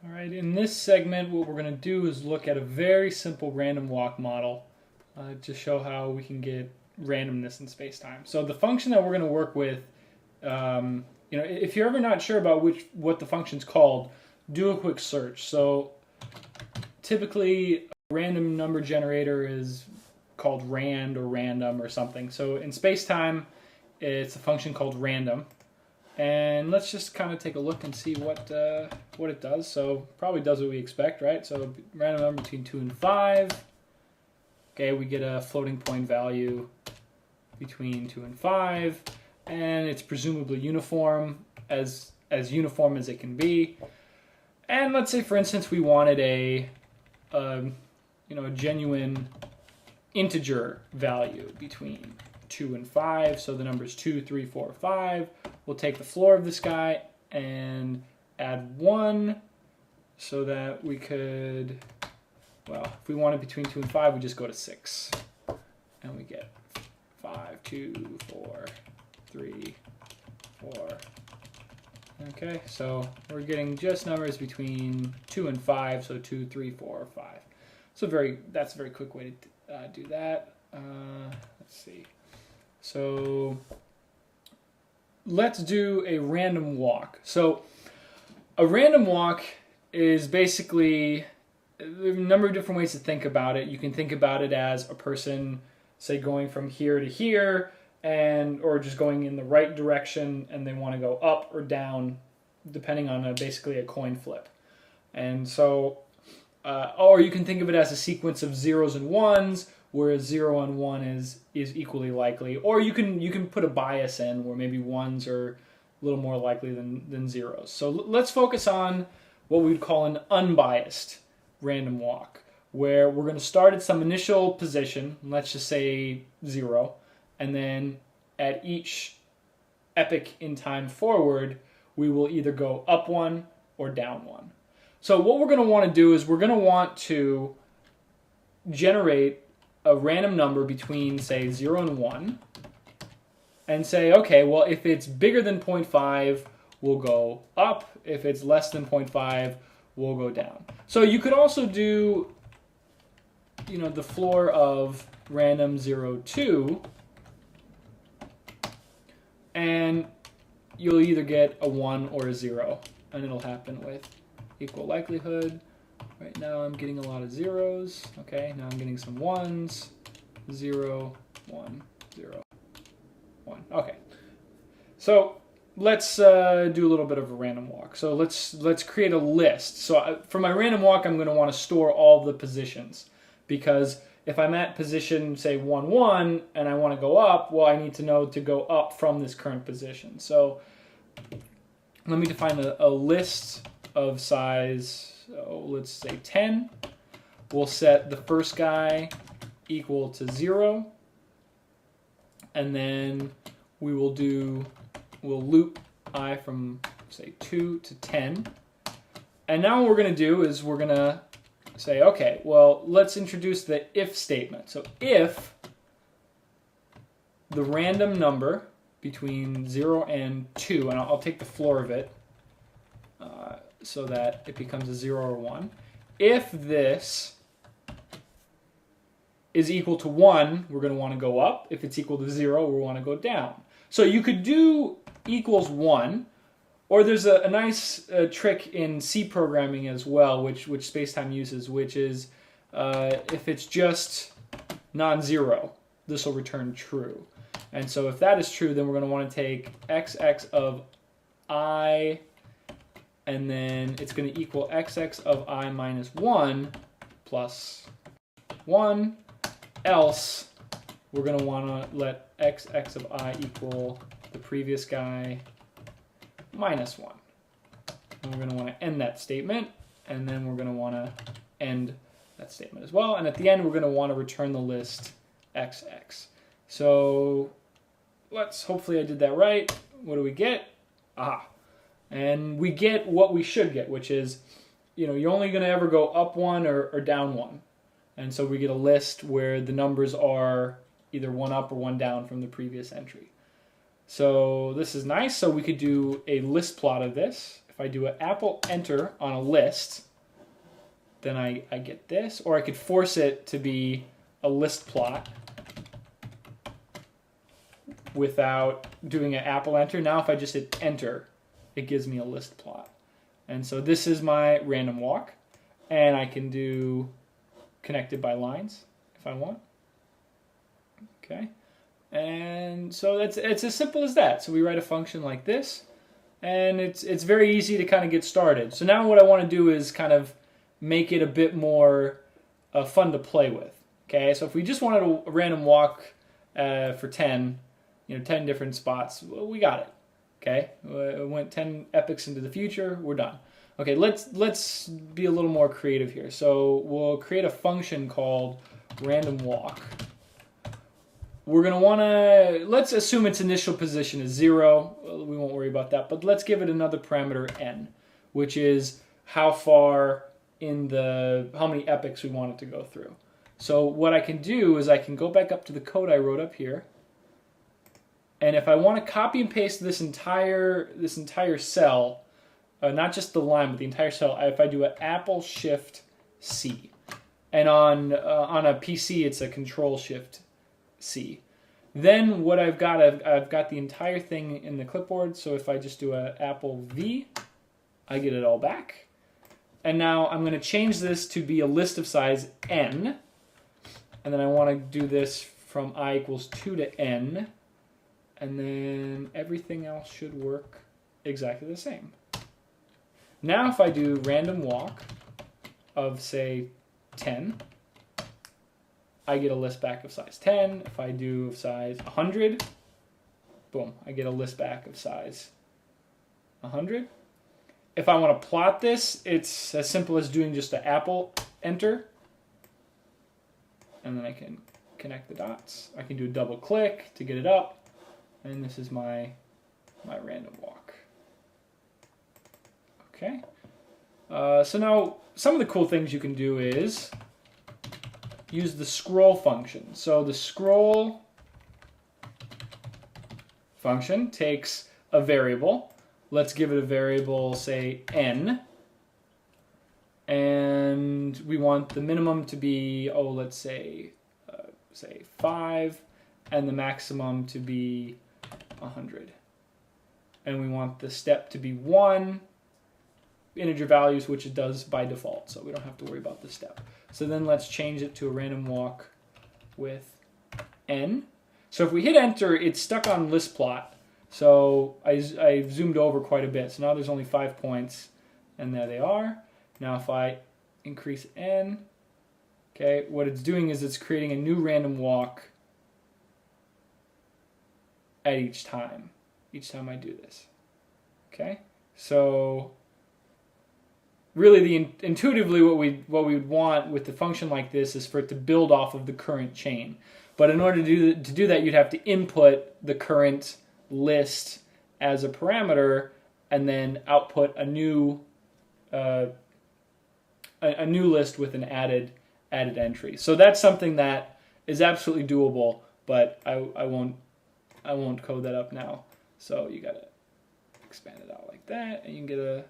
All right, in this segment, what we're going to do is look at a very simple random walk model to show how we can get randomness in space-time. So the function that we're going to work with, if you're ever not sure about what the function's called, do a quick search. So typically, a random number generator is called rand or random or something. So in space-time, it's a function called random. And let's just kind of take a look and see what it does. So probably does what we expect, right? So random number between 2 and 5. Okay, we get a floating point value between 2 and 5, and it's presumably uniform, as uniform as it can be. And let's say, for instance, we wanted a genuine integer value between 2 and 5. So the numbers 2, 3, 4, 5. We'll take the floor of this guy and add 1 so that we could, well, if we wanted between 2 and 5, we just go to 6. And we get 5, 2, 4, 3, 4. Okay, so we're getting just numbers between 2 and 5, so 2, 3, 4, 5. So that's a very quick way to do that. Let's see. So let's do a random walk. So a random walk is basically a number of different ways to think about it. You can think about it as a person, say, going from here to here, or just going in the right direction, and they want to go up or down, depending on basically a coin flip. And so, or you can think of it as a sequence of zeros and ones, where 0 and 1 is equally likely. Or you can put a bias in where maybe 1s are a little more likely than zeros. So let's focus on what we'd call an unbiased random walk, where we're going to start at some initial position, let's just say 0, and then at each epoch in time forward, we will either go up 1 or down 1. So what we're going to want to do is we're going to want to generate a random number between, say, 0 and 1, and say, okay, well, if it's bigger than 0.5, we'll go up. If it's less than 0.5, we'll go down. So you could also do, the floor of random 0, 2, and you'll either get a 1 or a 0, and it'll happen with equal likelihood. Right now I'm getting a lot of zeros. Okay, now I'm getting some 1s. 0, 1, 0, 1. Okay, so let's do a little bit of a random walk. So let's create a list. So for my random walk, I'm going to want to store all the positions, because if I'm at position, say, 1, 1, and I want to go up, well, I need to know to go up from this current position. So let me define a list of size, let's say 10. We'll set the first guy equal to 0, and then we'll loop I from, say, 2 to 10. And now what we're going to do is we're going to say, okay, well, let's introduce the if statement. So if the random number between 0 and 2, and I'll take the floor of it so that it becomes a 0 or 1. If this is equal to 1, we're going to want to go up. If it's equal to 0, we want to go down. So you could do equals 1, or there's a nice trick in C programming as well, which SpaceTime uses, which is if it's just non-zero, this will return true. And so if that is true, then we're going to want to take xx of I, and then it's going to equal xx of I minus 1 plus 1. Else, we're going to want to let xx of I equal the previous guy minus 1. And we're going to want to end that statement, and then we're going to want to end that statement as well. And at the end, we're going to want to return the list xx. So hopefully I did that right. What do we get? Aha. And we get what we should get, which is, you're only going to ever go up 1 or down 1. And so we get a list where the numbers are either 1 up or 1 down from the previous entry. So this is nice. So we could do a list plot of this. if I do an apple enter on a list, then I get this. Or I could force it to be a list plot without doing an apple enter. Now if I just hit enter, it gives me a list plot. And so this is my random walk. And I can do connected by lines if I want. Okay. And so it's as simple as that. So we write a function like this, and it's very easy to kind of get started. So now what I want to do is kind of make it a bit more fun to play with. Okay. So if we just wanted a random walk for 10, 10 different spots, well, we got it. Okay. We went 10 epochs into the future. We're done. Okay, let's be a little more creative here. So we'll create a function called random walk. We're going to want to, let's assume its initial position is 0. We won't worry about that, but let's give it another parameter n, which is how many epochs we want it to go through. So what I can do is I can go back up to the code I wrote up here, and if I want to copy and paste this entire cell, not just the line, but the entire cell, if I do an Apple Shift C, and on a PC it's a Control Shift C, then what I've got the entire thing in the clipboard. So if I just do an Apple V, I get it all back. And now I'm going to change this to be a list of size n, and then I want to do this from I equals 2 to n, and then everything else should work exactly the same. Now if I do random walk of, say, 10, I get a list back of size 10. If I do of size 100, boom, I get a list back of size 100. If I want to plot this, it's as simple as doing just an apple enter, and then I can connect the dots. I can do a double click to get it up, and this is my random walk. Okay, so now some of the cool things you can do is use the scroll function. So the scroll function takes a variable. Let's give it a variable, say n, and we want the minimum to be, let's say 5, and the maximum to be 100. And we want the step to be 1. Integer values, which it does by default, so we don't have to worry about the step. So then let's change it to a random walk with n. So if we hit enter, it's stuck on list plot. So I zoomed over quite a bit. So now there's only 5 points, and there they are. Now if I increase n, okay, what it's doing is it's creating a new random walk at each time I do this. Okay, so really, intuitively, what we would want with the function like this is for it to build off of the current chain. But in order to do that, you'd have to input the current list as a parameter, and then output a new list with an added entry. So that's something that is absolutely doable, but I won't code that up now. So you gotta expand it out like that, and you can get a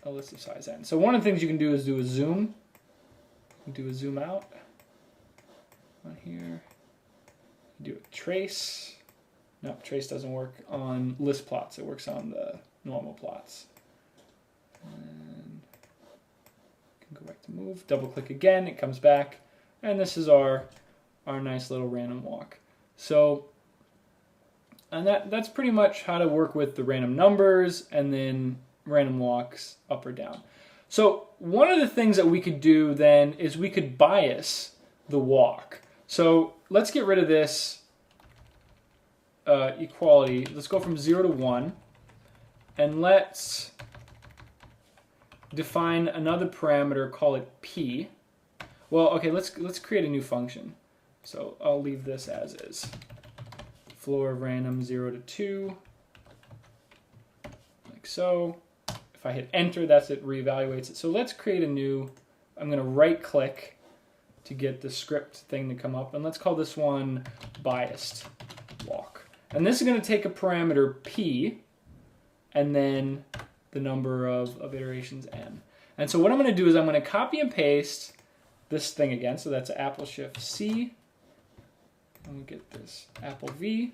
list of size n. So one of the things you can do is do a zoom. Do a zoom out on here. Do a trace. No, trace doesn't work on list plots. It works on the normal plots. And you can go back to move. Double click again. It comes back, and this is our nice little random walk. So, and that's pretty much how to work with the random numbers and then random walks up or down. So one of the things that we could do then is we could bias the walk. So let's get rid of this equality. Let's go from 0 to 1, and let's define another parameter, call it p. Well, okay, let's create a new function. So I'll leave this as is. Floor of random 0 to 2, like so. If I hit enter, that's it, reevaluates it. So let's create a new, I'm going to right click to get the script thing to come up, and let's call this one biased walk. And this is going to take a parameter p, and then the number of iterations n. And so what I'm going to do is I'm going to copy and paste this thing again. So that's Apple Shift C. And we get this Apple V.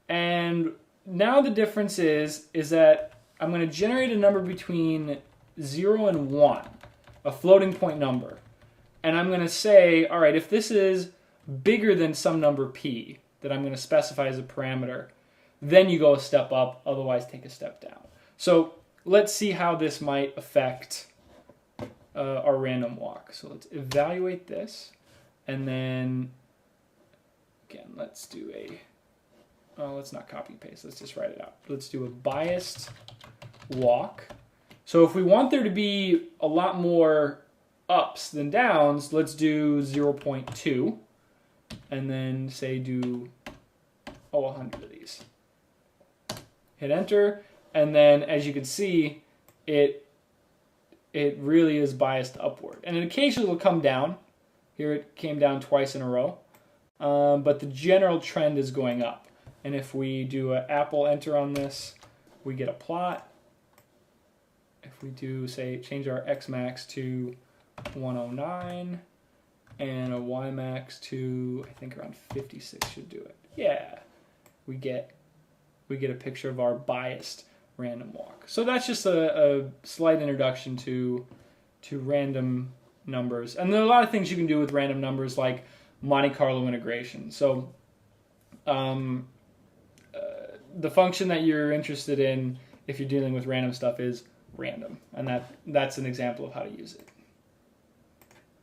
And now the difference is that I'm going to generate a number between 0 and 1, a floating point number. And I'm going to say, all right, if this is bigger than some number p that I'm going to specify as a parameter, then you go a step up, otherwise take a step down. So let's see how this might affect our random walk. So let's evaluate this, and then again, let's do let's not copy paste, let's just write it out. Let's do a biased walk. So if we want there to be a lot more ups than downs, let's do 0.2, and then say do 100 of these. Hit enter, and then as you can see, it really is biased upward. And occasionally it'll come down. Here it came down twice in a row. But the general trend is going up. And if we do an Apple enter on this, we get a plot. If we do, say, change our X max to 109 and a Y max to, I think, around 56 should do it. Yeah, we get a picture of our biased random walk. So that's just a slight introduction to random numbers. And there are a lot of things you can do with random numbers, like Monte Carlo integration. So the function that you're interested in if you're dealing with random stuff is random, and that's an example of how to use it.